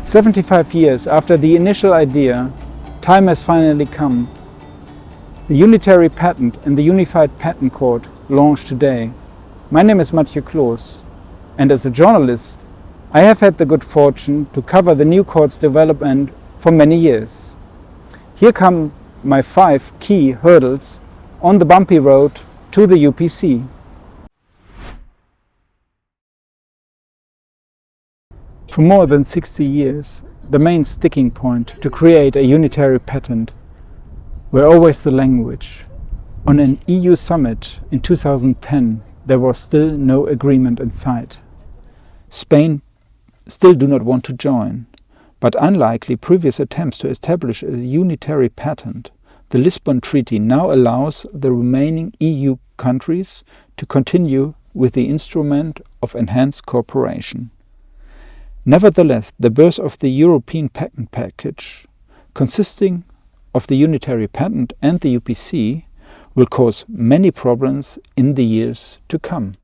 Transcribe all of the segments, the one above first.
75 years after the initial idea, time has finally come. The Unitary Patent and the Unified Patent Court launched today. My name is Mathieu Klos, and as a journalist, I have had the good fortune to cover the new court's development for many years. Here come my 5 key hurdles on the bumpy road to the UPC. For more than 60 years, the main sticking point to create a unitary patent were always the language. On an EU summit in 2010, there was still no agreement in sight. Spain still do not want to join, but unlike previous attempts to establish a unitary patent, the Lisbon Treaty now allows the remaining EU countries to continue with the instrument of enhanced cooperation. Nevertheless, the birth of the European Patent Package, consisting of the Unitary Patent and the UPC, will cause many problems in the years to come.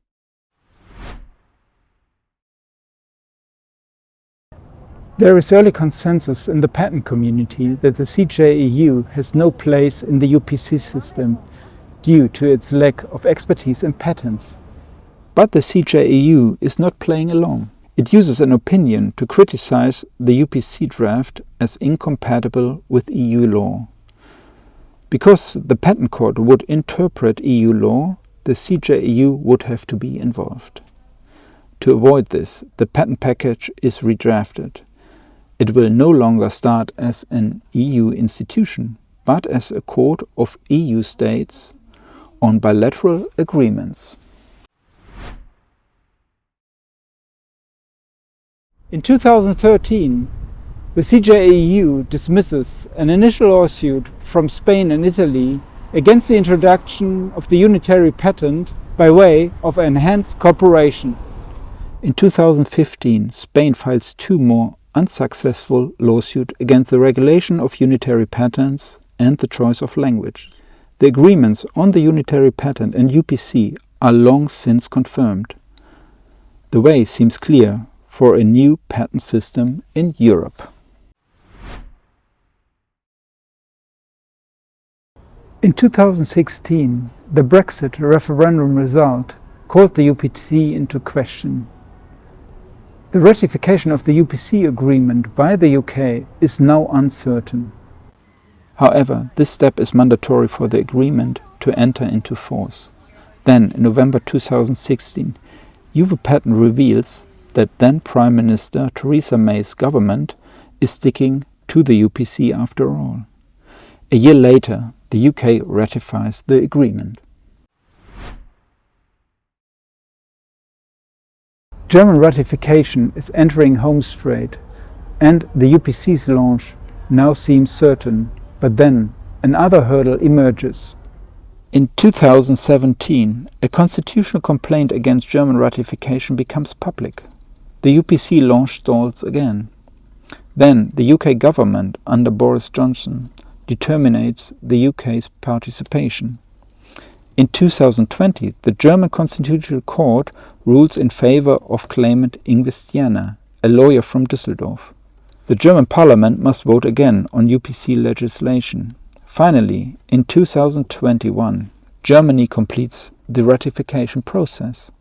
There is early consensus in the patent community that the CJEU has no place in the UPC system due to its lack of expertise in patents. But the CJEU is not playing along. It uses an opinion to criticize the UPC draft as incompatible with EU law. Because the Patent Court would interpret EU law, the CJEU would have to be involved. To avoid this, the patent package is redrafted. It will no longer start as an EU institution, but as a court of EU states on bilateral agreements. In 2013, the CJEU dismisses an initial lawsuit from Spain and Italy against the introduction of the unitary patent by way of enhanced cooperation. In 2015, Spain files 2 more unsuccessful lawsuits against the regulation of unitary patents and the choice of language. The agreements on the unitary patent and UPC are long since confirmed. The way seems clear for a new patent system in Europe. In 2016, the Brexit referendum result called the UPC into question. The ratification of the UPC agreement by the UK is now uncertain. However, this step is mandatory for the agreement to enter into force. Then, in November 2016, JUVE Patent reveals that then Prime Minister Theresa May's government is sticking to the UPC after all. A year later, the UK ratifies the agreement. German ratification is entering home straight, and the UPC's launch now seems certain, but then another hurdle emerges. In 2017, a constitutional complaint against German ratification becomes public. The UPC launch stalls again. Then the UK government under Boris Johnson determines the UK's participation. In 2020, the German Constitutional Court rules in favor of claimant Investiana, a lawyer from Düsseldorf. The German parliament must vote again on UPC legislation. Finally, in 2021, Germany completes the ratification process.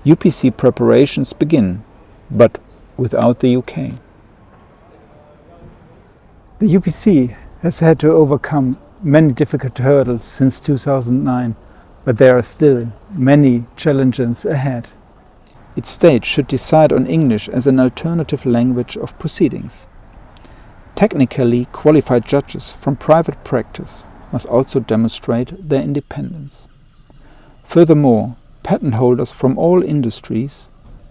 UPC preparations begin, but without the UK. The UPC has had to overcome many difficult hurdles since 2009, but there are still many challenges ahead. Its state should decide on English as an alternative language of proceedings. Technically qualified judges from private practice must also demonstrate their independence. Furthermore, patent holders from all industries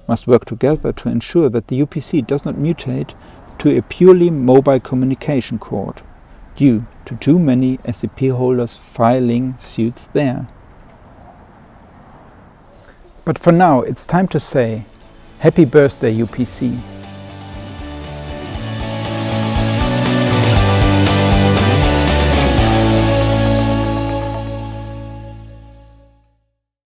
must work together to ensure that the UPC does not mutate to a purely mobile communication court due to too many SEP holders filing suits there. But for now, it's time to say, happy birthday UPC!